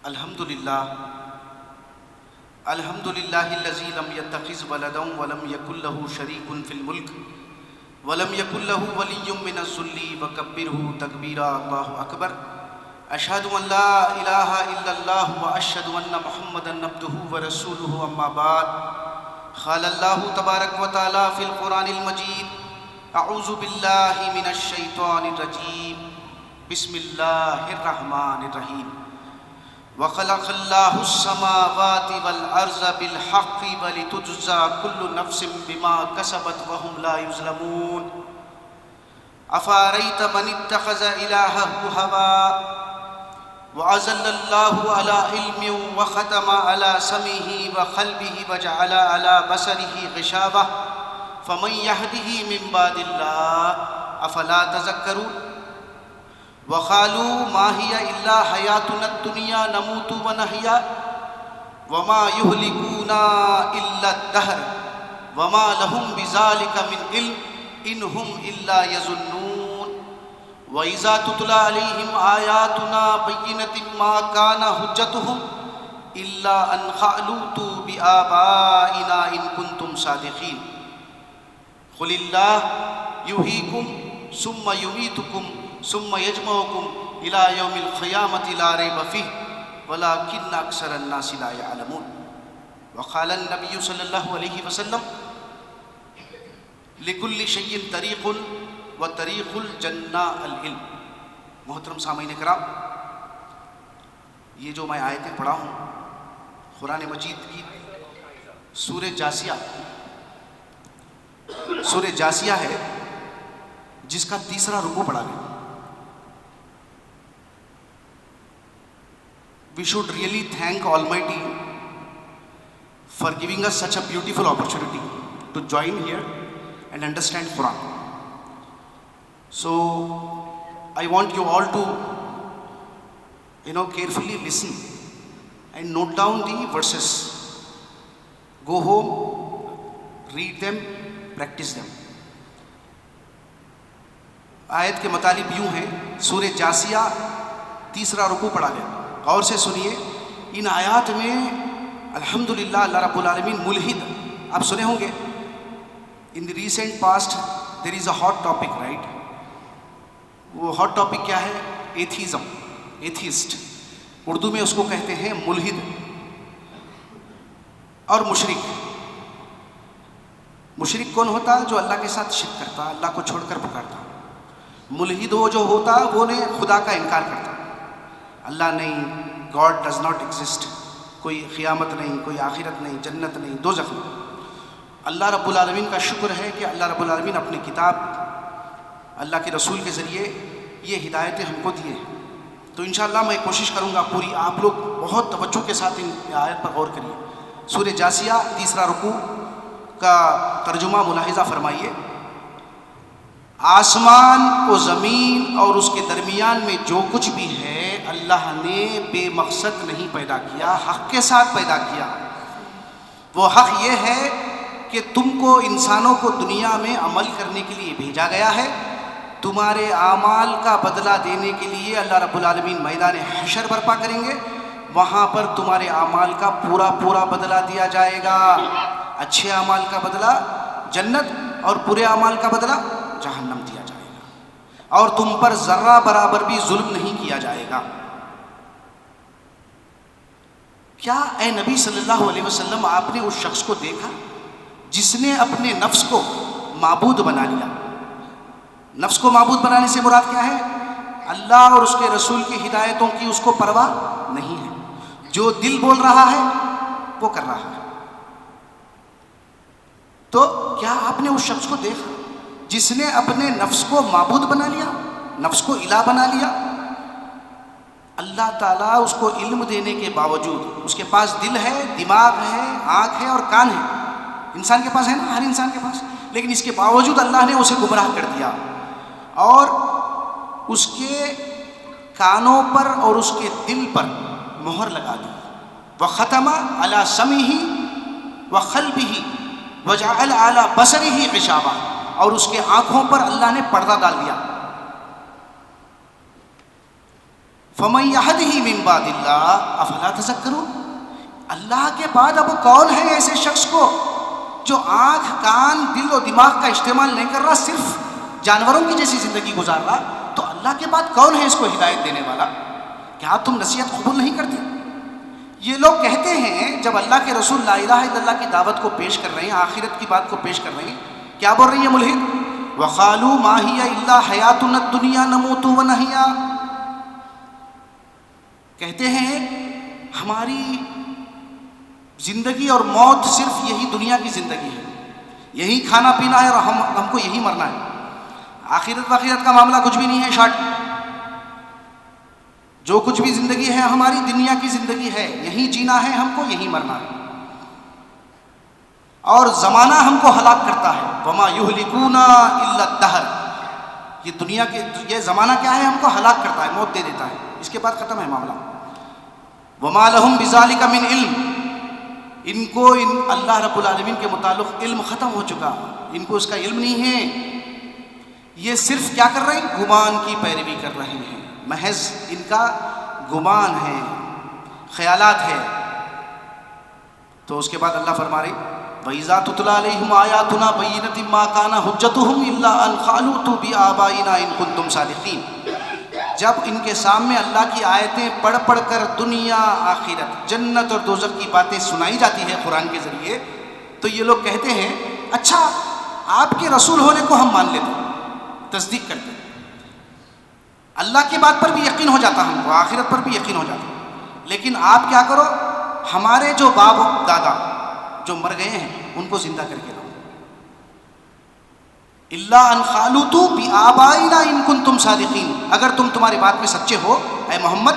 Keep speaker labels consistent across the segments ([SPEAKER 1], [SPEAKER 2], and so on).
[SPEAKER 1] الحمد للہ الذی لم یتخذ ولدا ولم یکن له شریک فی الملک ولم یکن له ولی من الذل وکبرہ تکبیرا اللہ اکبر اشہد ان لا الہ الا اللہ واشہد ان محمدا عبدہ ورسولہ اما بعد قال اللہ تبارک و تعالی فی القرآن المجید اعوذ باللہ من الشیطان الرجیم بسم اللہ الرحمن الرحیم وَخَلَقَ اللَّهُ السَّمَاوَاتِ وَالْأَرْضَ بِالْحَقِّ وَلِتُجْزَى كُلُّ نَفْسٍ بِمَا كَسَبَتْ وَهُمْ لَا يُظْلَمُونَ أَفَرَأَيْتَ مَنِ اتَّخَذَ إِلَٰهَهُ هَوَاهُ وَأَضَلَّهُ اللَّهُ عَلَىٰ عِلْمٍ وَخَتَمَ عَلَىٰ سَمْعِهِ وَقَلْبِهِ وَجَعَلَ عَلَىٰ بَصَرِهِ غِشَاوَةً فَمَن يَهْدِهِ مِن بَعْدِ اللَّهِ أَفَلَا تَذَكَّرُونَ وَقَالُوا مَا هِيَ إِلَّا حَيَاتُنَا الدُّنْيَا نَمُوتُ وَنَحْيَا وَمَا يُهْلِكُنَا إِلَّا الدَّهْرُ وَمَا لَهُم بِذَلِكَ مِنْ عِلْمٍ إِنْ هُمْ إِلَّا يَظُنُّونَ وَإِذَا تُتْلَىٰ عَلَيْهِمْ آيَاتُنَا بَيِّنَاتٍ مَا كَانَ حُجَّتُهُمْ إِلَّا أَنْ قَالُوا ائْتُوا بِآبَائِنَا إِن كُنتُمْ صَادِقِينَ قُلِ اللَّهُ يُحْيِيكُمْ ثُمَّ يُمِيتُكُمْ ثم يجمعكم الى يوم القيامة لا ريب فيه ولكن اكثر الناس لا يعلمون وقال النبي صلى الله عليه وسلم لكل شيء طريق وطريق الجنة العلم. محترم سامعین کرام، یہ جو میں آیتیں پڑھا ہوں قرآن مجید کی سورہ جاسیہ ہے، جس کا تیسرا رکوع پڑھا گیا. We should really thank Almighty for giving us such a beautiful opportunity to join here and understand Quran. So I want you all to carefully listen and note down the verses. Go home, read them, practice them. آیت کے مطالب یوں ہیں. سورہ جاسیہ تیسرا رکوع پڑھا گیا. غور سے سنیے. ان آیات میں الحمدللہ اللہ رب العالمین ملحد، آپ سنے ہوں گے in the recent past there is a hot topic, right? وہ ہاٹ ٹاپک کیا ہے؟ Atheism, atheist. اردو میں اس کو کہتے ہیں ملحد اور مشرک. مشرک کون ہوتا؟ جو اللہ کے ساتھ شرک کرتا، اللہ کو چھوڑ کر پکارتا. ملحد وہ جو ہوتا وہ نے خدا کا انکار کرتا، اللہ نہیں، گاڈ ڈز ناٹ ایگزسٹ، کوئی قیامت نہیں، کوئی آخرت نہیں، جنت نہیں، دوزخ نہیں. اللہ رب العالمین کا شکر ہے کہ اللہ رب العالمین اپنی کتاب اللہ کے رسول کے ذریعے یہ ہدایتیں ہم کو دیے ہیں. تو انشاءاللہ میں کوشش کروں گا پوری، آپ لوگ بہت توجہ کے ساتھ ان آیت پر غور کریے. سورہ جاسیہ تیسرا رکوع کا ترجمہ ملاحظہ فرمائیے. آسمان و زمین اور اس کے درمیان میں جو کچھ بھی ہے اللہ نے بے مقصد نہیں پیدا کیا، حق کے ساتھ پیدا کیا. وہ حق یہ ہے کہ تم کو، انسانوں کو دنیا میں عمل کرنے کے لیے بھیجا گیا ہے. تمہارے اعمال کا بدلہ دینے کے لیے اللہ رب العالمین میدان حشر برپا کریں گے. وہاں پر تمہارے اعمال کا پورا بدلہ دیا جائے گا. اچھے اعمال کا بدلہ جنت اور برے اعمال کا بدلہ جہنم دیا جائے گا، اور تم پر ذرہ برابر بھی ظلم نہیں کیا جائے گا. کیا اے نبی صلی اللہ علیہ وسلم آپ نے اس شخص کو دیکھا جس نے اپنے نفس کو معبود بنا لیا؟ نفس کو معبود بنانے سے مراد کیا ہے؟ اللہ اور اس کے رسول کی ہدایتوں کی اس کو پرواہ نہیں ہے. جو دل بول رہا ہے وہ کر رہا ہے. تو کیا آپ نے اس شخص کو دیکھا جس نے اپنے نفس کو معبود بنا لیا، نفس کو الہ بنا لیا؟ اللہ تعالیٰ اس کو علم دینے کے باوجود، اس کے پاس دل ہے، دماغ ہے، آنکھ ہے اور کان ہے. انسان کے پاس ہے نا، ہر انسان کے پاس. لیکن اس کے باوجود اللہ نے اسے گمراہ کر دیا اور اس کے کانوں پر اور اس کے دل پر مہر لگا دی. وَخَتَمَ عَلَىٰ سَمْعِهِ وَقَلْبِهِ وَجَعَلَ عَلَىٰ بَصَرِهِ غِشَاوَةً، اور اس کے آنکھوں پر اللہ نے پردہ ڈال دیا. فَمَن يَهْدِهِ مِن بَعْدِ اللَّهِ أَفَلَا تَذَكَّرُونَ. اللہ کے بعد اب کون ہے ایسے شخص کو جو آنکھ کان دل و دماغ کا استعمال نہیں کر رہا، صرف جانوروں کی جیسی زندگی گزار رہا؟ تو اللہ کے بعد کون ہے اس کو ہدایت دینے والا؟ کیا تم نصیحت قبول نہیں کرتے؟ یہ لوگ کہتے ہیں جب اللہ کے رسول لا الہ الا اللہ کی دعوت کو پیش کر رہے ہیں، آخرت کی بات کو پیش کر رہے ہیں، کیا بول رہی ہے ملحد؟ وَقَالُوا مَا هِيَ إِلَّا حَيَاتُنَا الدُّنْيَا نَمُوتُ وَنَحْيَا. کہتے ہیں ہماری زندگی اور موت صرف یہی دنیا کی زندگی ہے، یہی کھانا پینا ہے اور ہم کو یہی مرنا ہے. آخرت واخرت کا معاملہ کچھ بھی نہیں ہے. شارٹ جو کچھ بھی زندگی ہے ہماری دنیا کی زندگی ہے، یہی جینا ہے ہم کو، یہی مرنا ہے. اور زمانہ ہم کو ہلاک کرتا ہے. وما یہلکونا الا الدہر. یہ دنیا کے یہ زمانہ کیا ہے؟ ہم کو ہلاک کرتا ہے، موت دے دیتا ہے، اس کے بعد ختم ہے معاملہ. وما لہم بذالک من علم. ان کو اللہ رب العالمین کے متعلق علم ختم ہو چکا، ان کو اس کا علم نہیں ہے. یہ صرف کیا کر رہے ہیں؟ گمان کی پیروی کر رہے ہیں. محض ان کا گمان ہے، خیالات ہے. تو اس کے بعد اللہ فرما رہے وَإِذَا تُتْلَىٰ عَلَيْهِمْ آيَاتُنَا بَيِّنَاتٍ مَا كَانَ حُجَّتُهُمْ إِلَّا أَنْ قَالُوا ائْتُوا بِآبَائِنَا إِن كُنتُمْ صَادِقِينَ. جب ان کے سامنے اللہ کی آیتیں پڑھ پڑھ کر دنیا آخرت جنت اور دوزخ کی باتیں سنائی جاتی ہے قرآن کے ذریعے، تو یہ لوگ کہتے ہیں اچھا آپ کے رسول ہونے کو ہم مان لیتے، تصدیق کرتے، اللہ کی بات پر بھی یقین ہو جاتا ہم کو، آخرت پر بھی یقین ہو جاتا، لیکن آپ کیا کرو ہمارے جو باپ دادا جو مر گئے ہیں ان کو زندہ کر کے لاؤ. اللہ ان خالوتو بآبائنا ان کنتم صادقین. اگر تم تمہاری بات میں سچے ہو اے محمد،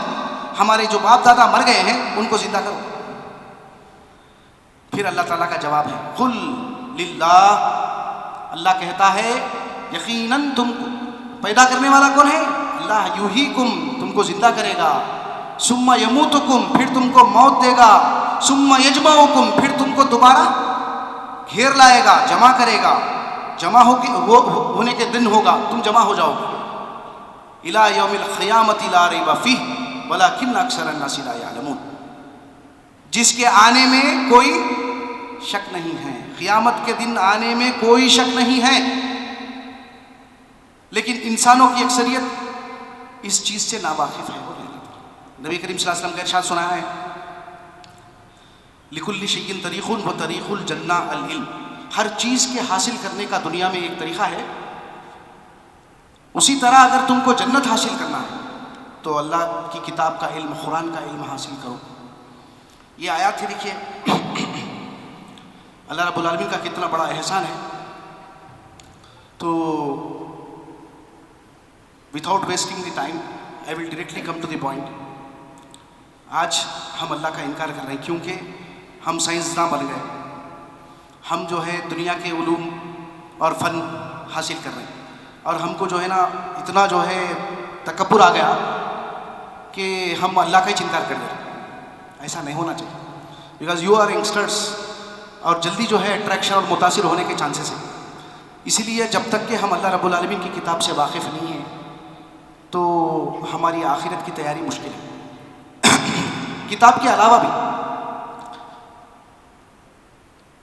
[SPEAKER 1] ہمارے جو باپ دادا مر گئے ہیں ان کو زندہ کرو. پھر اللہ تعالیٰ کا جواب ہے قل للہ. اللہ کہتا ہے یقیناً تم پیدا کرنے والا کون ہے؟ اللہ. یحییکم، تم کو زندہ کرے گا. ثم یموتکم، پھر تم کو موت دے گا. ثم یجمعکم، پھر تم کو دوبارہ گھیر لائے گا، جمع کرے گا. جمع ہونے کے دن ہوگا، تم جمع ہو جاؤ گے. الی یوم القیامۃ لا ریب فیہ ولکن اکثر الناس لا یعلمون. جس کے آنے میں کوئی شک نہیں ہے، قیامت کے دن آنے میں کوئی شک نہیں ہے، لیکن انسانوں کی اکثریت اس چیز سے ناواقف ہے. نبی کریم صلی اللہ علیہ وسلم کا ارشاد سنا ہے لکل شیء طریق و طریق الجنہ العلم. ہر چیز کے حاصل کرنے کا دنیا میں ایک طریقہ ہے، اسی طرح اگر تم کو جنت حاصل کرنا ہے تو اللہ کی کتاب کا علم، قرآن کا علم حاصل کرو. یہ آیات ہے، دیکھیے اللہ رب العالمین کا کتنا بڑا احسان ہے. تو without wasting the time I will directly come to the point. آج ہم اللہ کا انکار کر رہے ہیں کیونکہ ہم سائنسداں بن گئے، ہم جو ہے دنیا کے علوم اور فن حاصل کر رہے ہیں، اور ہم کو جو ہے نا اتنا جو ہے تکبر آ گیا کہ ہم اللہ کا ہی انکار کر دیں. ایسا نہیں ہونا چاہیے، بیکاز یو آر ینگسٹرس اور جلدی جو ہے اٹریکشن اور متاثر ہونے کے چانسز ہیں. اسی لیے جب تک کہ ہم اللہ رب العالمین کی کتاب سے واقف نہیں ہیں تو ہماری آخرت کی تیاری مشکل ہے. کتاب کے علاوہ بھی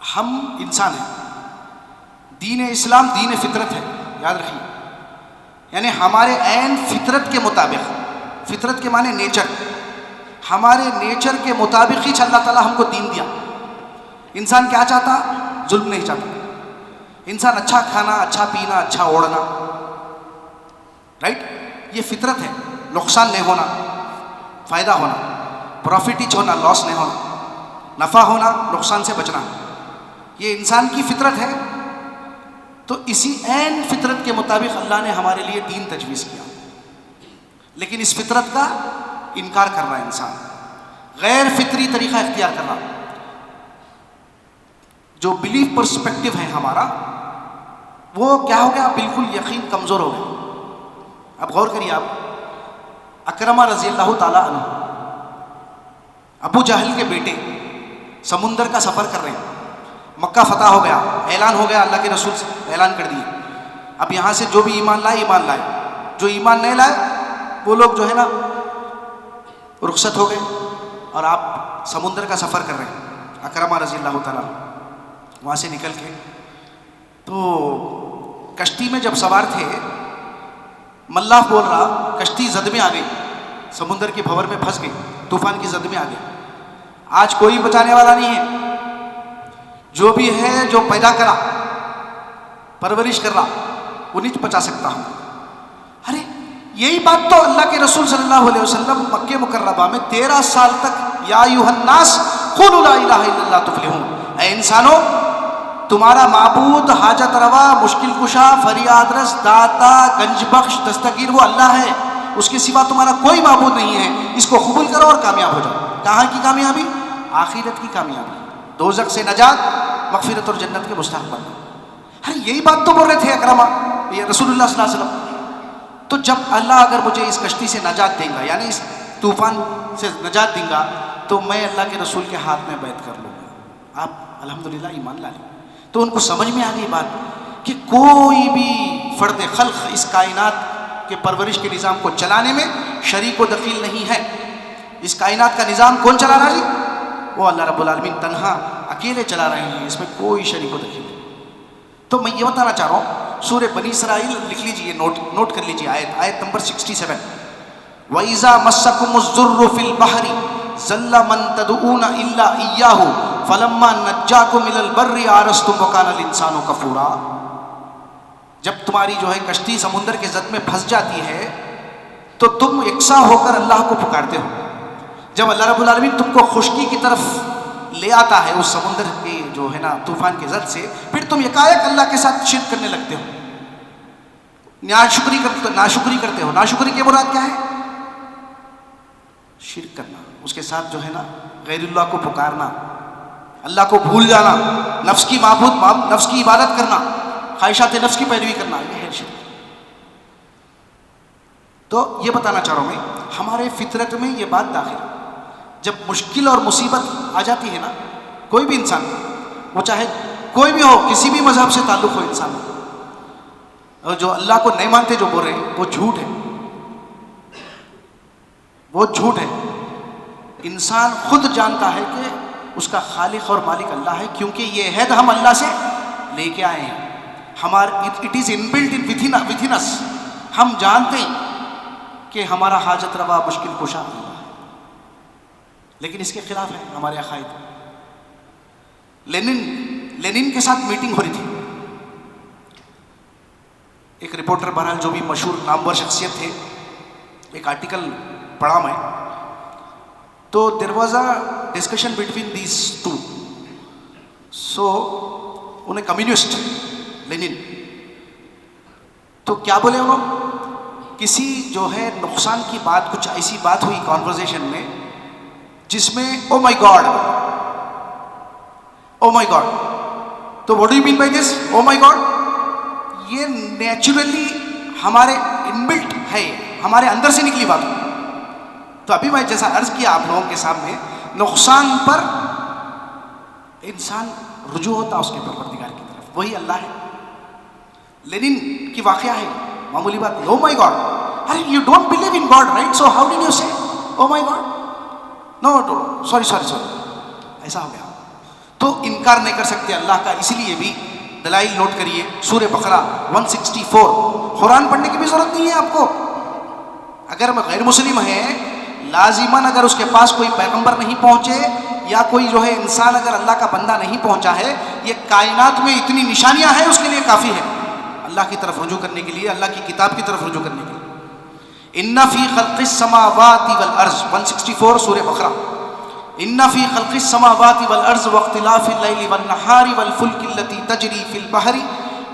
[SPEAKER 1] ہم انسان ہیں، دین اسلام دین فطرت ہے، یاد رکھیے. یعنی ہمارے عین فطرت کے مطابق، فطرت کے معنی نیچر، ہمارے نیچر کے مطابق ہی اللہ تعالیٰ ہم کو دین دیا. انسان کیا چاہتا؟ ظلم نہیں چاہتا. انسان اچھا کھانا، اچھا پینا، اچھا اوڑھنا، رائٹ؟ یہ فطرت ہے. نقصان نہیں ہونا، فائدہ ہونا، پروفٹ ہونا، لاس نہیں ہونا، نفع ہونا، نقصان سے بچنا، یہ انسان کی فطرت ہے. تو اسی عین فطرت کے مطابق اللہ نے ہمارے لیے دین تجویز کیا، لیکن اس فطرت کا انکار کر رہا ہے انسان، غیر فطری طریقہ اختیار کر رہا. جو بلیف پرسپیکٹو ہے ہمارا وہ کیا ہو گیا؟ بالکل یقین کمزور ہو گیا. اب غور کریے، آپ اکرمہ رضی اللہ تعالیٰ عنہ، ابو جہل کے بیٹے سمندر کا سفر کر رہے ہیں، مکہ فتح ہو گیا، اعلان ہو گیا، اللہ کے رسول سے اعلان کر دیے اب یہاں سے جو بھی ایمان لائے ایمان لائے، جو ایمان نہیں لائے وہ لوگ جو ہے نا رخصت ہو گئے اور آپ سمندر کا سفر کر رہے ہیں، اکرمہ رضی اللہ تعالیٰ وہاں سے نکل کے، تو کشتی میں جب سوار تھے، ملاح بول رہا کشتی زد میں آ گئی، سمندر کی بھنور میں پھنس گئی، طوفان کی زد میں آ گئی، آج کوئی بچانے والا نہیں ہے، جو بھی ہے جو پیدا کرا پرورش کر رہا وہ نہیں بچا سکتا ہوں۔ ارے یہی بات تو اللہ کے رسول صلی اللہ علیہ وسلم مکہ مکرمہ میں 13 سال تک یا ایھا الناس قولوا لا الہ الا اللہ تفلحون، اے انسانوں تمہارا معبود، حاجت روا، مشکل کشا، فریاد رس، داتا، گنج بخش، دستگیر وہ اللہ ہے، اس کے سوا تمہارا کوئی معبود نہیں ہے، اس کو قبول کرو اور کامیاب ہو جاؤ۔ کہاں کی کامیابی؟ آخرت کی کامیابی، دوزخ سے نجات، مغفرت اور جنت کے مستحق بننا۔ ارے یہی بات تو بول رہے تھے اکرمہ یہ رسول اللہ صلی اللہ علیہ وسلم۔ تو جب اللہ اگر مجھے اس کشتی سے نجات دیں گا، یعنی اس طوفان سے نجات دیں گا، تو میں اللہ کے رسول کے ہاتھ میں بیعت کر لوں گا۔ آپ الحمدللہ ایمان لا لیں۔ تو ان کو سمجھ میں آ گئی بات کہ کوئی بھی فرد خلق اس کائنات کے پرورش کے نظام کو چلانے میں شریک و دخیل نہیں ہے۔ اس کائنات کا نظام کون چلا رہا ہے؟ وہ اللہ رب العالمین تنہا اکیلے چلا رہے ہیں، اس میں کوئی شریک و دخیل نہیں۔ تو میں یہ بتانا چاہ رہا ہوں، سورہ بنی اسرائیل لکھ لیجئے، نوٹ کر لیجئے، آیت نمبر 67، وَإِذَا مَسَّكُمُ الضُّرُّ فِي الْبَحْرِ ضَلَّ مَن تَدْعُونَ إِلَّا إِيَّاهُ فَلَمَّا نَجَّاكُمْ إِلَى الْبَرِّ أَعْرَضْتُمْ وَكَانَ الْإِنسَانُ كَفُورًا۔ جب تمہاری جو ہے کشتی سمندر کے زد میں پھنس جاتی ہے تو تم یکساں ہو کر اللہ کو پکارتے ہو، جب اللہ رب العالمین تم کو خشکی کی طرف لے آتا ہے اس سمندر کے جو ہے نا طوفان کے زد سے، پھر تم یکایک اللہ کے ساتھ شرک کرنے لگتے ہو، ناشکری کرتے ہو۔ ناشکری کے مراد کیا ہے؟ شرک کرنا، اس کے ساتھ جو ہے نا غیر اللہ کو پکارنا، اللہ کو بھول جانا، نفس کی عبادت کرنا، خواہشات نفس کی پیروی کرنا، یہ ہے شرک۔ تو یہ بتانا چاہ رہا ہوں میں، ہمارے فطرت میں یہ بات داخل ہے، جب مشکل اور مصیبت آ جاتی ہے نا، کوئی بھی انسان، وہ چاہے کوئی بھی ہو، کسی بھی مذہب سے تعلق ہو انسان، اور جو اللہ کو نہیں مانتے جو بول رہے ہیں وہ جھوٹ ہے، وہ جھوٹ ہے۔ انسان خود جانتا ہے کہ اس کا خالق اور مالک اللہ ہے، کیونکہ یہ عہد ہم اللہ سے لے کے آئے ہیں، it is inbuilt within us، ہم جانتے ہیں کہ ہمارا حاجت روا مشکل کشا اللہ ہے، لیکن اس کے خلاف ہے ہمارے عقائد۔ لینن کے ساتھ میٹنگ ہو رہی تھی، ایک رپورٹر بہرحال جو بھی مشہور نامور شخصیت تھے، ایک آرٹیکل پڑھا میں، تو there was a discussion between these two, so انہیں کمیونسٹ لینن، تو کیا بولے انہوں، کسی جو ہے نقصان کی بات، کچھ ایسی بات ہوئی کانورزیشن میں جس میں او مائی گاڈ، تو what do you mean by this O my God? یہ نیچرلی ہمارے انبلٹ ہے، ہمارے اندر سے نکلی بات۔ تو ابھی میں جیسا عرض کیا آپ لوگوں کے سامنے، نقصان پر انسان رجوع ہوتا اس کے پروردگار کی طرف، وہی اللہ ہے۔ لینن کی واقعہ ہے، معمولی بات، او مائی گاڈ، ارے you don't believe in god right, so how did you say oh my God? No sorry ایسا ہو گیا، تو انکار نہیں کر سکتے اللہ کا۔ اسی لیے بھی دلائل نوٹ کریے، سورہ بقرہ 164، قرآن پڑھنے کی بھی ضرورت نہیں ہے آپ کو، اگر غیر مسلم ہے لازماً اگر اس کے پاس کوئی پیغمبر نہیں پہنچے یا کوئی جو ہے انسان اگر اللہ کا بندہ نہیں پہنچا ہے، یہ کائنات میں اتنی نشانیاں ہیں، اس کے لیے کافی ہے اللہ کی طرف رجوع کرنے کے لیے، اللہ کی کتاب کی طرف رجوع کرنے کے لیے۔ ان فی خلق السماوات والارض 164 سورہ بقرہ، ان فی خلق السماوات والارض واختلاف اللیل والنہار والفلک التي تجری فی البحر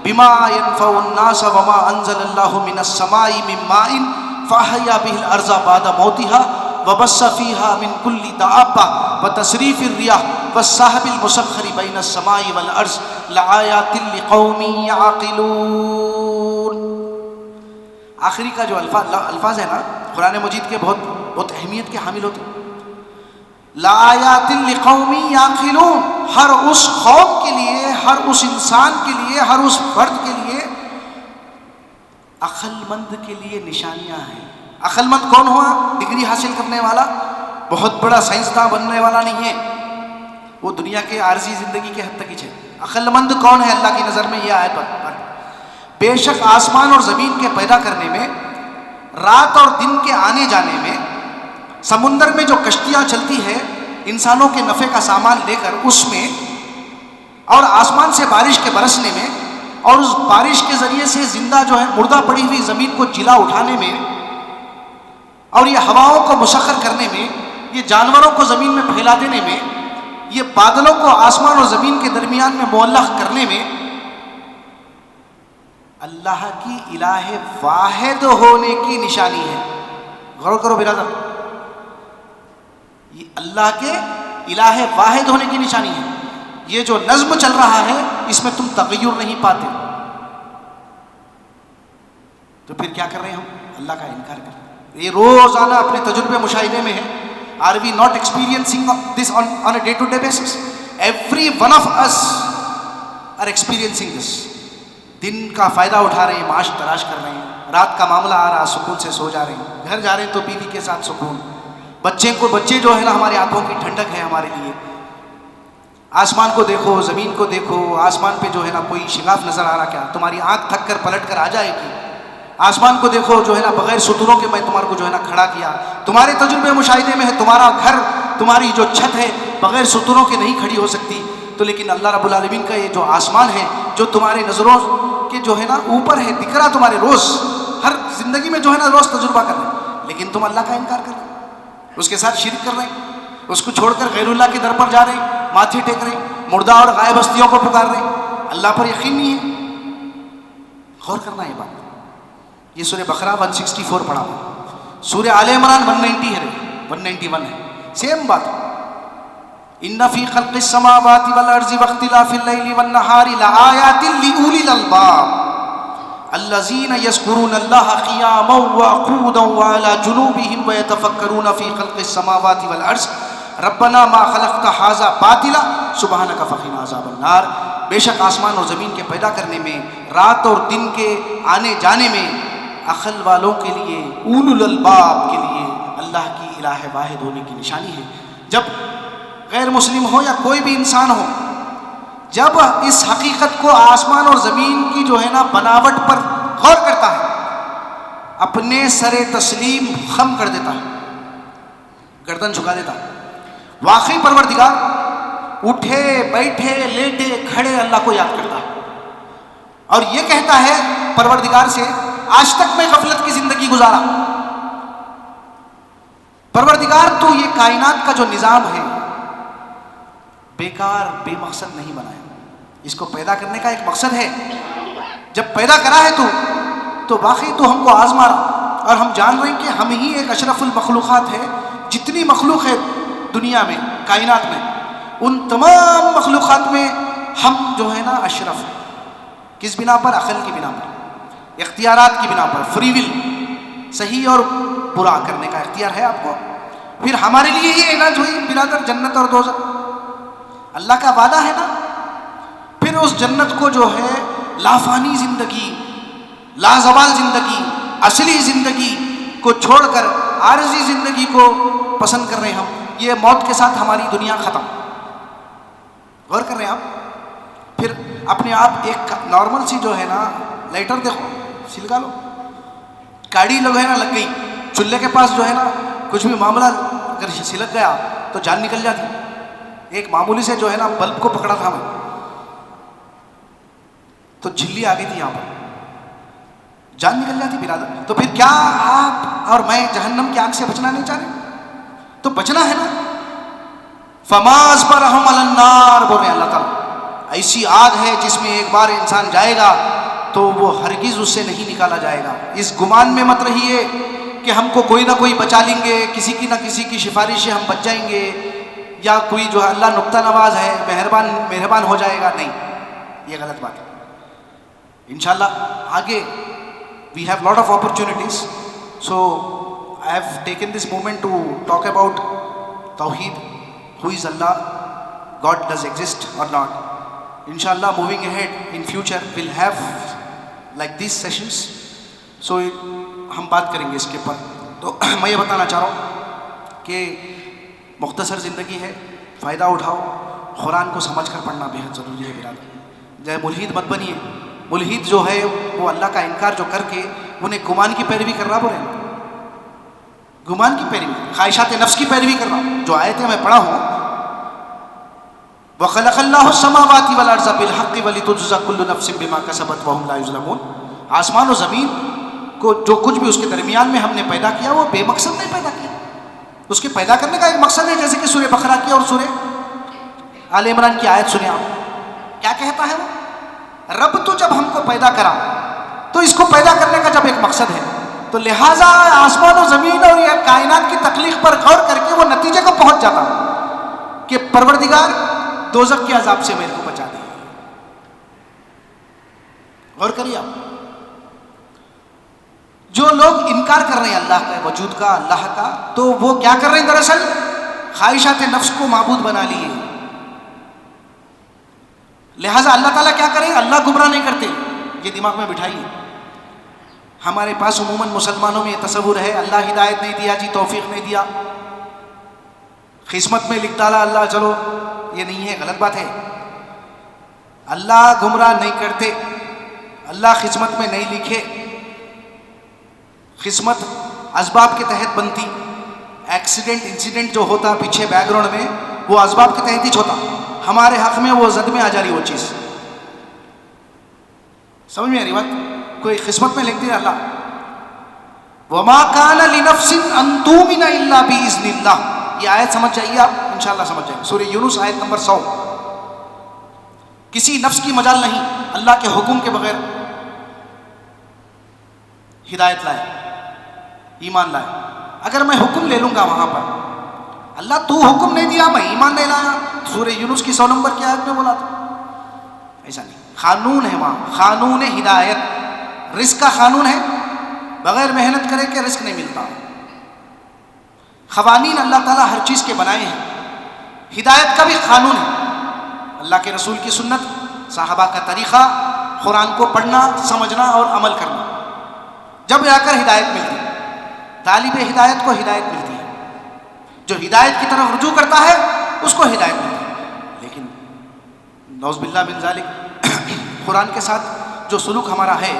[SPEAKER 1] بما ينفع الناس وما انزل اللہ من السماء من ماء فاحیا به الارض بعد موتها وبث فيها من كل دابة وتصريف الرياح والسحاب المسخر بين السماء والارض لآیات لقوم يعقلون۔ آخری کا جو الفاظ ہے نا قرآن مجید کے بہت اہمیت کے حامل ہوتے ہیں۔ لآیات لقوم یعقلون، ہر اس قوم کے لیے، ہر اس انسان کے لیے، ہر اس فرد کے لیے، عقل مند کے لیے نشانیاں ہیں۔ عقل مند کون ہوا؟ ڈگری حاصل کرنے والا بہت بڑا سائنسداں بننے والا نہیں ہے، وہ دنیا کے عارضی زندگی کے حد تک ہی ہے۔ عقل مند کون ہے اللہ کی نظر میں؟ یہ آیت پر بے شک آسمان اور زمین کے پیدا کرنے میں، رات اور دن کے آنے جانے میں، سمندر میں جو کشتیاں چلتی ہے انسانوں کے نفع کا سامان لے کر اس میں، اور آسمان سے بارش کے برسنے میں، اور اس بارش کے ذریعے سے زندہ جو ہے مردہ پڑی ہوئی زمین کو جلا اٹھانے میں، اور یہ ہواؤں کو مسخر کرنے میں، یہ جانوروں کو زمین میں پھیلا دینے میں، یہ بادلوں کو آسمان اور زمین کے درمیان میں معلق کرنے میں، اللہ کی الہ واحد ہونے کی نشانی ہے۔ غور کرو برادر، یہ اللہ کے الہ واحد ہونے کی نشانی ہے۔ یہ جو نظم چل رہا ہے اس میں تم تغیر نہیں پاتے، تو پھر کیا کر رہے ہیں ہم؟ اللہ کا انکار کر رہے ہیں۔ یہ روزانہ اپنے تجربے مشاہدے میں ہے۔ Are we not experiencing this on a day-to-day basis? Every one of us are experiencing this. دن کا فائدہ اٹھا رہے ہیں، معاش تلاش کر رہے ہیں، رات کا معاملہ آ رہا سکون سے سو جا رہے ہیں، گھر جا رہے ہیں تو بیوی کے ساتھ سکون، بچے جو ہے نا ہماری آنکھوں کی ٹھنڈک ہے ہمارے لیے۔ آسمان کو دیکھو، زمین کو دیکھو، آسمان پہ جو ہے نا کوئی شگاف نظر آ رہا کیا؟ تمہاری آنکھ تھک کر پلٹ کر آ جائے گی۔ آسمان کو دیکھو جو ہے نا بغیر ستونوں کے میں تمہارے کو جو ہے نا کھڑا کیا، تمہارے تجربے مشاہدے میں ہے تمہارا گھر، تمہاری جو چھت ہے بغیر ستونوں کے نہیں کھڑی ہو سکتی، تو لیکن اللہ رب العالمین کا یہ جو آسمان ہے جو تمہارے نظروں کے جو ہے نا اوپر ہے، دکھ رہا تمہارے روز، ہر زندگی میں جو ہے نا روز تجربہ کر رہے ہیں، لیکن تم اللہ کا انکار کر رہے ہیں، اس کے ساتھ شرک کر رہے ہیں، اس کو چھوڑ کر غیر اللہ کے در پر جا رہے ہیں، ماتھے ٹیک رہے ہیں، مردہ اور غائب ہستیوں کو پکار رہے ہیں، اللہ پر یقین نہیں ہے۔ غور کرنا یہ بات۔ یہ سورہ بقرہ 164 پڑھا ہوا، سورہ آل عمران 190 ہے، 191 ہے، سیم بات۔ ان فی خلق السماوات والارض واختلاف اللیل والنہار لآیات لأولی الالباب الذین یذکرون اللہ قیاما وقعودا وعلی جنوبہم ویتفکرون فی خلق السماوات والارض ربنا ما خلقت ھذا باطلا سبحانک فقنا عذاب النار۔ بے شک آسمان اور زمین کے پیدا کرنے میں، رات اور دن کے آنے جانے میں، عقل والوں کے لیے، اولو الالباب کے لیے اللہ کی الہ واحد ہونے کی نشانی ہے۔ جب غیر مسلم ہو یا کوئی بھی انسان ہو، جب اس حقیقت کو آسمان اور زمین کی جو ہے نا بناوٹ پر غور کرتا ہے، اپنے سر تسلیم خم کر دیتا ہے، گردن جھکا دیتا ہے۔ واقعی پروردگار اٹھے بیٹھے لیٹے کھڑے اللہ کو یاد کرتا ہے، اور یہ کہتا ہے پروردگار سے، آج تک میں غفلت کی زندگی گزارا، پروردگار تو یہ کائنات کا جو نظام ہے بیکار بے مقصد نہیں بنایا، اس کو پیدا کرنے کا ایک مقصد ہے۔ جب پیدا کرا ہے تو واقعی تو ہم کو آزما رہا، اور ہم جان رہے ہیں کہ ہم ہی ایک اشرف المخلوقات ہے۔ جتنی مخلوق ہے دنیا میں، کائنات میں، ان تمام مخلوقات میں ہم جو ہے نا اشرف ہیں۔ کس بنا پر؟ عقل کی بنا پر، اختیارات کی بنا پر، فری ول، صحیح اور برا کرنے کا اختیار ہے آپ کو۔ پھر ہمارے لیے ہی اعلان ہوئی برادر جنت اور دوزخ، اللہ کا وعدہ ہے نا۔ پھر اس جنت کو جو ہے لافانی زندگی، لازوال زندگی، اصلی زندگی کو چھوڑ کر عارضی زندگی کو پسند کر رہے ہیں ہم۔ یہ موت کے ساتھ ہماری دنیا ختم۔ غور کر رہے ہیں آپ؟ پھر اپنے آپ ایک نارمل سی جو ہے نا لائٹر دیکھو، سلگا لو، کاڑی لوگ ہے نا لگ گئی، چولہے کے پاس جو ہے نا کچھ بھی معاملہ اگر سلک گیا تو جان نکل جاتی۔ ایک معمولی سے جو ہے نا بلب کو پکڑا تھا میں تو جھلی آ گئی تھی یہاں پر، جان نکل جاتی برادر۔ تو پھر کیا آپ اور میں جہنم کی آگ سے بچنا نہیں چاہ رہے؟ تو بچنا ہے نا۔ فما اصبرهم علی النار، بول رہے ہیں اللہ تعالیٰ، ایسی آگ ہے جس میں ایک بار انسان جائے گا تو وہ ہرگز اس سے نہیں نکالا جائے گا۔ اس گمان میں مت رہیے کہ ہم کو کوئی نہ کوئی بچا لیں گے، کسی کی نہ کسی کی سفارش سے ہم بچ جائیں گے، یا کوئی جو ہے اللہ نکتہ نواز ہے، مہربان ہو جائے گا۔ نہیں، یہ غلط بات ہے۔ انشاءاللہ آگے we have lot of opportunities, so I have taken this moment to talk about Tawheed, who is Allah, God does exist or not. Inshallah moving ahead in future we'll have like these sessions, so ہم بات کریں گے اس کے اوپر۔ تو میں یہ بتانا چاہ رہا ہوں کہ مختصر زندگی ہے، فائدہ اٹھاؤ، قرآن کو سمجھ کر پڑھنا بہت ضروری ہے برادر۔ جو ملحد مت بنیے، ملحد جو ہے وہ اللہ کا انکار جو کر کے انہیں گمان کی پیروی کر رہا، بولے گمان کی پیروی، خواہشات نفس کی پیروی کر رہا ہوں۔ جو آیتیں میں پڑھا ہوں، وَخَلَقَ اللَّهُ السَّمَاوَاتِ وَالْأَرْضَ بِالْحَقِّ وَلِتُجْزَىٰ كُلُّ نَفْسٍ بِمَا كَسَبَتْ وَهُمْ لَا يُظْلَمُونَ۔ آسمان و زمین کو جو کچھ بھی اس کے درمیان میں ہم نے پیدا کیا وہ بے مقصد نہیں پیدا کیا، اس کے پیدا کرنے کا ایک مقصد ہے، جیسے کہ سورہ بقرہ کی اور سورہ آل عمران کی آیت سنیں آپ، کیا کہتا ہے وہ؟ رب تو جب ہم کو پیدا کرا تو اس کو پیدا کرنے کا جب ایک مقصد ہے، تو لہٰذا آسمان و زمین اور یہ کائنات کی تخلیق پر غور کر کے وہ نتیجے کو پہنچ جاتا کہ پروردگار دوزخ کے عذاب سے میرے کو بچا دے۔ غور کریے آپ، جو لوگ انکار کر رہے ہیں اللہ کے وجود کا، اللہ کا، تو وہ کیا کر رہے ہیں؟ دراصل خواہشات نفس کو معبود بنا لیے۔ لہٰذا اللہ تعالیٰ کیا کریں؟ اللہ گمراہ نہیں کرتے، یہ دماغ میں بٹھائیے۔ ہمارے پاس عموماً مسلمانوں میں یہ تصور ہے اللہ ہدایت نہیں دیا جی، توفیق نہیں دیا، قسمت میں لکھ ڈالا اللہ، چلو یہ نہیں ہے، غلط بات ہے۔ اللہ گمراہ نہیں کرتے، اللہ قسمت میں نہیں لکھے، قسمت اسباب کے تحت بنتی، ایکسیڈنٹ انسیڈنٹ جو ہوتا پیچھے بیک گراؤنڈ میں وہ اسباب کے تحت ہی ہوتا، ہمارے حق میں وہ زد میں آ جا رہی وہ چیز، سمجھ میں آ رہی بات؟ کوئی قسمت میں لکھ دیا اللہ، وَمَا كَانَ لِنَفْسٍ أَن تُؤْمِنَ إِلَّا بِإِذْنِ اللَّهِ۔ یہ آیت سمجھ جائیے آپ، انشاءاللہ سمجھ جائیں، سورہ یونس آیت نمبر 100۔ کسی نفس کی مجال نہیں، اللہ کے حکم کے بغیر ہدایت لائے، ایمان لائے۔ اگر میں حکم لے لوں گا وہاں پر، اللہ تو حکم نہیں دیا میں ایمان نہیں لایا، سورہ یونس کی 100 نمبر کی آیت میں بولا تھا، ایسا نہیں۔ قانون ہے وہاں، قانون ہدایت، رزق کا قانون ہے، بغیر محنت کرے کہ رزق نہیں ملتا۔ قوانین اللہ تعالیٰ ہر چیز کے بنائے ہیں، ہدایت کا بھی قانون ہے، اللہ کے رسول کی سنت، صحابہ کا طریقہ، قرآن کو پڑھنا، سمجھنا اور عمل کرنا، جب جا کر ہدایت ملتی ہے۔ طالب ہدایت کو ہدایت ملتی ہے، جو ہدایت کی طرف رجوع کرتا ہے اس کو ہدایت ملتی ہے۔ لیکن نعوذ باللہ من ذالک، قرآن کے ساتھ جو سلوک ہمارا ہے،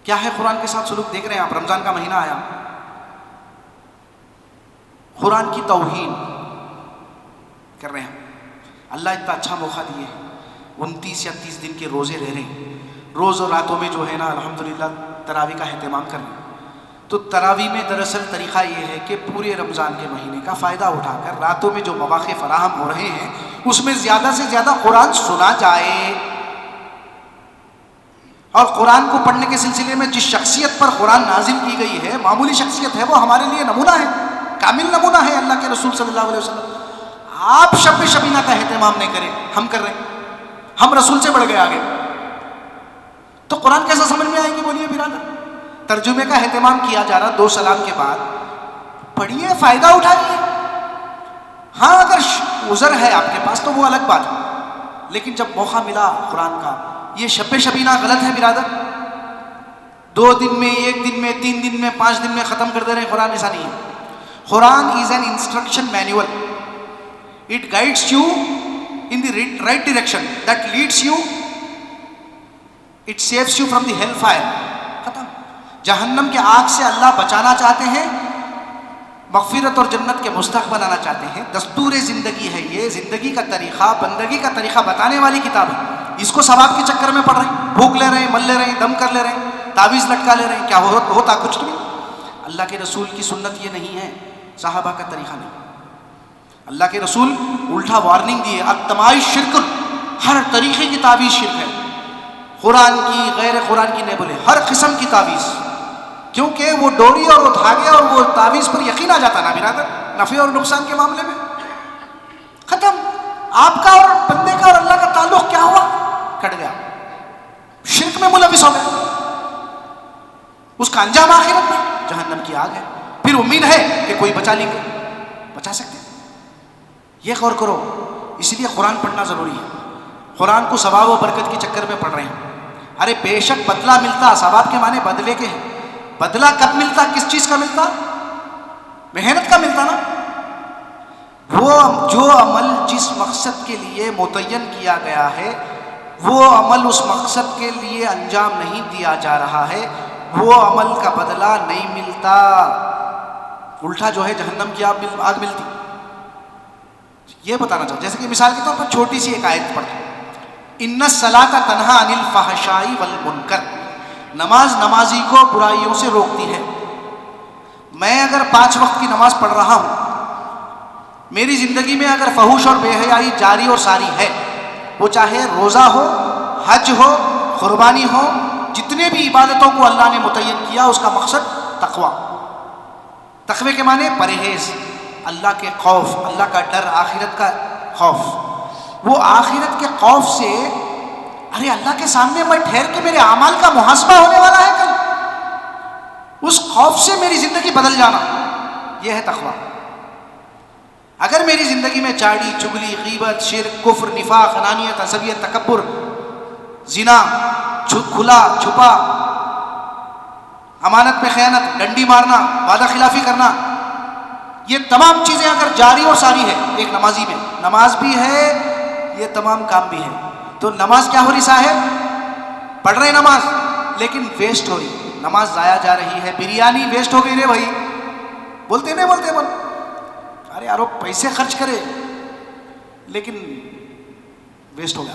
[SPEAKER 1] کیا ہے قرآن کے ساتھ سلوک؟ دیکھ رہے ہیں آپ، رمضان کا مہینہ آیا، قرآن کی توہین کر رہے ہیں۔ اللہ اتنا اچھا موقع دیے ہیں، 29 یا 30 دن کے روزے رہ رہے ہیں، روز اور راتوں میں جو ہے نا الحمدللہ تراویح کا اہتمام کر رہے ہیں۔ تو تراویح میں دراصل طریقہ یہ ہے کہ پورے رمضان کے مہینے کا فائدہ اٹھا کر راتوں میں جو مواقع فراہم ہو رہے ہیں اس میں زیادہ سے زیادہ قرآن سنا جائے، اور قرآن کو پڑھنے کے سلسلے میں جس شخصیت پر قرآن نازل کی گئی ہے، معمولی شخصیت ہے، وہ ہمارے لیے نمونہ ہے، کامل نمونہ ہے اللہ کے رسول صلی اللہ علیہ وسلم۔ آپ شب شبینہ کا اہتمام نہیں کریں، ہم کر رہے ہیں، ہم رسول سے بڑھ گئے آگے، تو قرآن کیسا سمجھ میں آئے گی؟ بولیے برادر۔ ترجمے کا اہتمام کیا جا رہا، 2 سلام کے بعد پڑھیے، فائدہ اٹھائیے۔ ہاں اگر عذر ہے آپ کے پاس تو وہ الگ بات ہے، لیکن جب موقع ملا قرآن کا، یہ شب شبینہ غلط ہے برادر، 2 دن میں، 1 دن میں، 3 دن میں، 5 دن میں ختم کر دے رہے ہیں قرآن، ایسا نہیں ہے۔ Quran is an instruction manual, it guides you in the right direction, that leads you, it saves you from the hell fire. ختم۔ جہنم کے آگ سے اللہ بچانا چاہتے ہیں، مغفرت اور جنت کے مستحق بنانا چاہتے ہیں۔ دستور زندگی ہے یہ، زندگی کا طریقہ، بندگی کا طریقہ بتانے والی کتاب ہے۔ اس کو ثواب کے چکر میں پڑھ رہے ہیں، بھوک لے رہے ہیں، مل لے رہے ہیں، دم کر لے رہے ہیں، تعویذ لٹکا لے رہے ہیں، کیا ہوتا کچھ نہیں۔ اللہ کے رسول کی سنت یہ نہیں ہے، صحابہ کا طریقہ نہیں۔ اللہ کے رسول الٹا وارننگ دیے، التمائی شرک، ہر طریقے کی تعویذ شرک ہے، قرآن کی، غیر قرآن کی نہیں، بولے ہر قسم کی تعویذ، کیونکہ وہ ڈوری اور وہ دھاگے اور وہ تعویذ پر یقین آ جاتا نا برادر، نفع اور نقصان کے معاملے میں۔ ختم۔ آپ کا اور بندے کا اور اللہ کا تعلق کیا ہوا؟ کٹ گیا، شرک میں ملوث ہو گیا، اس کا انجام آخرت میں جہنم کی آگ ہے۔ پھر امید ہے کہ کوئی بچا لیں گے، بچا سکتے ہیں؟ یہ غور کرو۔ اس لیے قرآن پڑھنا ضروری ہے۔ قرآن کو ثواب و برکت کے چکر میں پڑھ رہے ہیں۔ ارے بے شک بدلہ ملتا، ثواب کے معنی بدلے کے ہیں۔ بدلہ کب ملتا؟ کس چیز کا ملتا؟ محنت کا ملتا نا. وہ جو عمل جس مقصد کے لیے متعین کیا گیا ہے وہ عمل اس مقصد کے لیے انجام نہیں دیا جا رہا ہے، وہ عمل کا بدلہ نہیں ملتا. الٹا جو ہے جہنم کی آگ ملتی. یہ بتانا چاہتا، جیسے کہ مثال کے طور پر چھوٹی سی ایک آیت پڑھتا ہوں، ان الصلاۃ تنہی عن الفحشاء والمنکر، نماز نمازی کو برائیوں سے روکتی ہے. میں اگر 5 وقت کی نماز پڑھ رہا ہوں، میری زندگی میں اگر فحش اور بے حیائی جاری اور ساری ہے، وہ چاہے روزہ ہو، حج ہو، قربانی ہو، جتنے بھی عبادتوں کو اللہ نے متعین کیا اس کا مقصد تقوی. تقوی کے معنی پرہیز، اللہ کے خوف، اللہ کا ڈر، آخرت کا خوف. وہ آخرت کے خوف سے ارے اللہ کے سامنے میں ٹھہر کے میرے اعمال کا محاسبہ ہونے والا ہے کل، اس خوف سے میری زندگی بدل جانا، یہ ہے تقوی. اگر میری زندگی میں چاڑی، چگلی، غیبت، شرک، کفر، نفاق، انانیت، عصبیت، تکبر، زنا، کھلا چھپا، امانت پہ خیانت، ڈنڈی مارنا، وعدہ خلافی کرنا، یہ تمام چیزیں اگر جاری اور ساری ہے ایک نمازی میں، نماز بھی ہے یہ تمام کام بھی ہے، تو نماز کیا ہو رہی صاحب؟ پڑھ رہے نماز لیکن ویسٹ ہو رہی، نماز ضائع جا رہی ہے. بریانی ویسٹ ہو گئی رے بھائی، بولتے نہیں بولتے بول، ارے یارو پیسے خرچ کرے لیکن ویسٹ ہو گیا.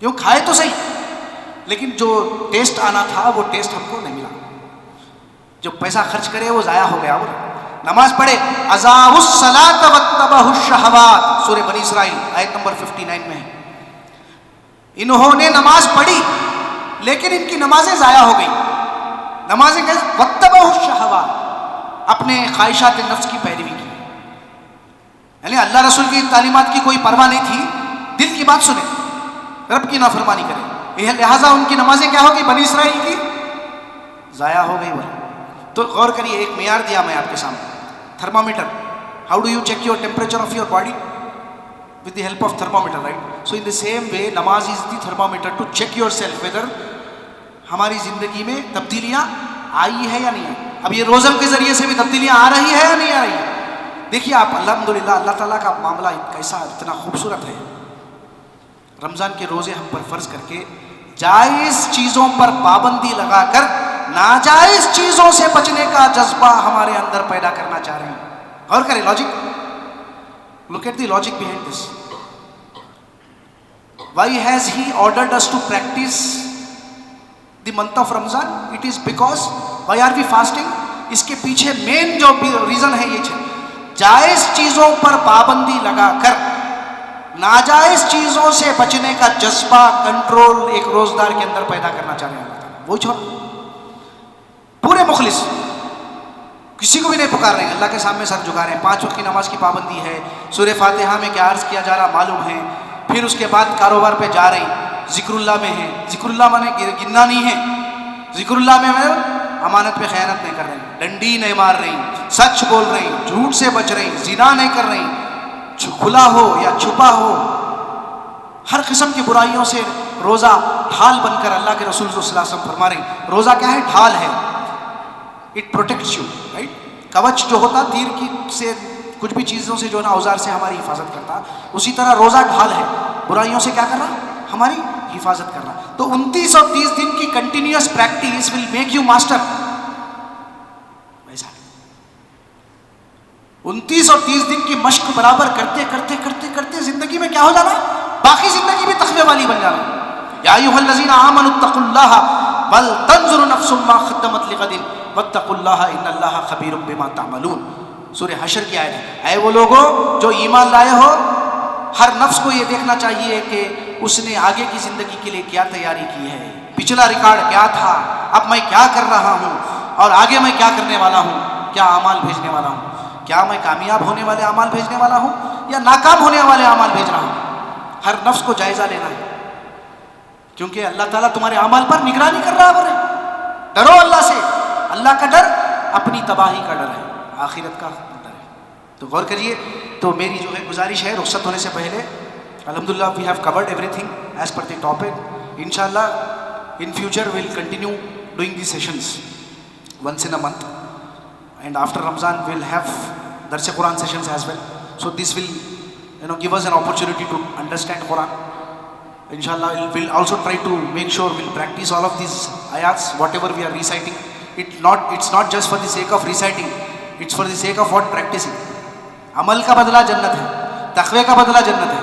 [SPEAKER 1] کیوں؟ کھائے تو صحیح لیکن جو ٹیسٹ آنا تھا وہ ٹیسٹ ہم کو نہیں ملا، جو پیسہ خرچ کرے وہ ضائع ہو گیا. نماز پڑھے، اضاعوا الصلاۃ واتبعوا الشہوات، سورہ بنی اسرائیل آیت نمبر 59 میں ہے. انہوں نے نماز پڑھی لیکن ان کی نمازیں ضائع ہو گئی. نمازیں کیسے؟ واتبعوا الشہوات، اپنے خواہشات نفس کی پیروی کی. یعنی اللہ رسول کی تعلیمات کی کوئی پرواہ نہیں تھی، دل کی بات سنے، رب کی نافرمانی کرے، لہٰذا ان کی نمازیں کیا ہو گئی؟ بنی اسرائیل کی ضائع ہو گئی. تو غور کریے، ایک معیار دیا میں آپ کے سامنے، thermometer. How do you check your temperature of your body? with the help of thermometer, right? So in the same way, namaz is the thermometer to check yourself whether ہماری زندگی میں تبدیلیاں آئی ہے یا نہیں ہے. اب یہ روزم کے ذریعے سے بھی تبدیلیاں آ رہی ہے یا نہیں آ رہی ہے؟ دیکھیے آپ، الحمدللہ اللہ تعالیٰ کا معاملہ کیسا اتنا خوبصورت ہے. رمضان کے روزے ہم پر فرض کر کے جائز چیزوں پر پابندی لگا کر ناجائز چیزوں سے بچنے کا جذبہ ہمارے اندر پیدا کرنا چاہ رہے ہیں. غور کریں logic. Look at the logic behind this. Why has he ordered us to practice the month of Ramzan? It is because why are we fasting? اس کے پیچھے مین جو ریزن ہے یہ جائز چیزوں پر پابندی لگا کر ناجائز چیزوں سے بچنے کا جذبہ، کنٹرول ایک روزدار کے اندر پیدا کرنا چاہ رہے ہیں. وہ چھوڑ پورے مخلص کسی کو بھی نہیں پکار رہے ہیں، اللہ کے سامنے سر جھکا رہے ہیں. 5 وقت کی نماز کی پابندی ہے، سورہ فاتحہ میں کیا عرض کیا جا رہا معلوم ہے. پھر اس کے بعد کاروبار پہ جا رہی، ذکر اللہ میں ہے. ذکر اللہ مانے گننا نہیں ہے، ذکر اللہ میں امانت پہ خیانت نہیں کر رہی، ڈنڈی نہیں مار رہی، سچ بول رہی، جھوٹ سے بچ رہی، زنا نہیں کر رہی، کھلا ہو یا چھپا ہو، ہر قسم کی برائیوں سے روزہ ڈھال بن کر. اللہ کے رسول صلی اللہ علیہ وسلم فرما رہے ہیں روزہ کیا ہے؟ ڈھال ہے. It protects you, right. Coach جو ہوتا تیر کی سے کچھ بھی چیزوں سے جو ہے نا اوزار سے ہماری حفاظت کرتا، اسی طرح روزہ ڈھال ہے، برائیوں سے کیا کر رہا؟ ہماری حفاظت کر رہا. تو 29 اور 30 دن کی continuous practice will make you master. ایسا 29 اور 30 دن کی مشق برابر کرتے کرتے کرتے کرتے زندگی میں کیا ہو جانا؟ باقی زندگی بھی تقوی والی بن جانا. یا ایھا الذین آمنوا اتقوا اللہ ولتنظر نفس ما قدمت لغد واتقوا اللہ ان اللہ خبیر بما تعملون. سورہ حشر کی آیت ہے. اے وہ لوگوں جو ایمان لائے ہو، ہر نفس کو یہ دیکھنا چاہیے کہ اس نے آگے کی زندگی کے لیے کیا تیاری کی ہے، پچھلا ریکارڈ کیا تھا، اب میں کیا کر رہا ہوں اور آگے میں کیا کرنے والا ہوں، کیا اعمال بھیجنے والا ہوں، کیا میں کامیاب ہونے والے اعمال بھیجنے والا ہوں یا ناکام ہونے والے اعمال بھیج رہا ہوں. ہر نفس کو جائزہ لینا ہے، کیونکہ اللہ تعالیٰ تمہارے اعمال پر نگرانی کر رہا ہے. ڈرو اللہ سے. اللہ کا ڈر اپنی تباہی کا ڈر ہے، آخرت کا ڈر ہے. تو غور کریے. تو میری جو ہے گزارش ہے رخصت ہونے سے پہلے، الحمدللہ we have covered everything as per the topic. انشاءاللہ in future we'll continue doing the sessions once in a month. and after Ramzan we'll have Darse Quran sessions as well. So this will give us an opportunity to understand Quran. Inshallah, we'll also try to make sure we'll practice all of these ayats, whatever we are reciting. It's not just for the sake of reciting, it's for the sake of what? Practicing. Amal ka badla jannat hai, taqwa ka badla jannat hai.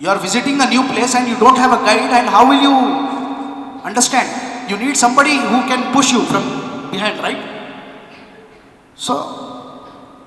[SPEAKER 1] You are visiting a new place and you don't have a guide, and how will you understand? You need somebody who can push you from behind, right? So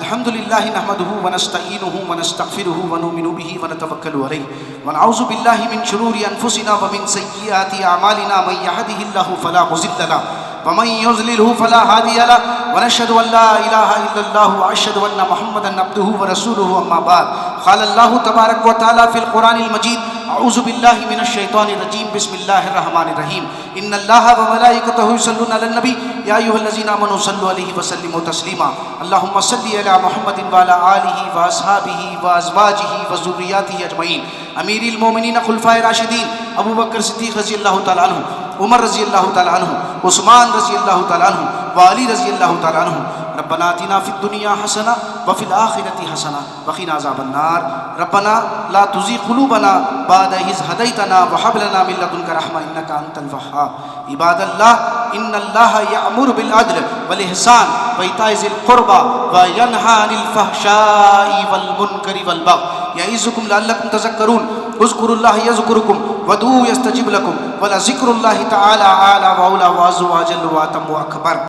[SPEAKER 1] الحمد لله نحمده ونستعينه ونستغفره ونؤمن به ونتوكل عليه ونعوذ بالله من شرور أنفسنا ومن سيئات أعمالنا من يهده الله فلا مضل له ومن يضلل فلا هادي له ونشهد أن لا إله إلا الله وأشهد أن محمدا عبده ورسوله أما بعد قال الله تبارك وتعالى في القرآن المجيد أعوذ بالله من الشيطان الرجيم بسم الله الرحمن الرحيم إن الله وملائكته يصلون على النبي يا أيها الذين آمنوا صلوا عليه وسلموا تسليما اللهم صل على محمد وعلى آله وأصحابه وأزواجه وذرياته أجمعين أمير المؤمنين خلفاء الراشدين أبو بكر الصديق رضي الله تعالى عنه عمر رضي الله تعالى عنه عثمان رضي الله تعالى عنه وعلي رضي الله تعالى عنه ربنا آتنا في الدنيا حسنة وفي الآخرة حسنة وقنا عذاب النار ربنا لا تزغ قلوبنا بعد إذ هديتنا وهب لنا من لدنك رحمة إنك أنت الوهاب عباد الله إن الله يأمر بالعدل والإحسان وإيتاء ذي القربى وينهى عن الفحشاء والمنكر والبغي يعظكم لعلكم تذكرون اذكروا الله يذكركم وادعوه يستجب لكم ولذكر الله تعالى أعلى وأولى وأعز وأجل وأتم وأكبر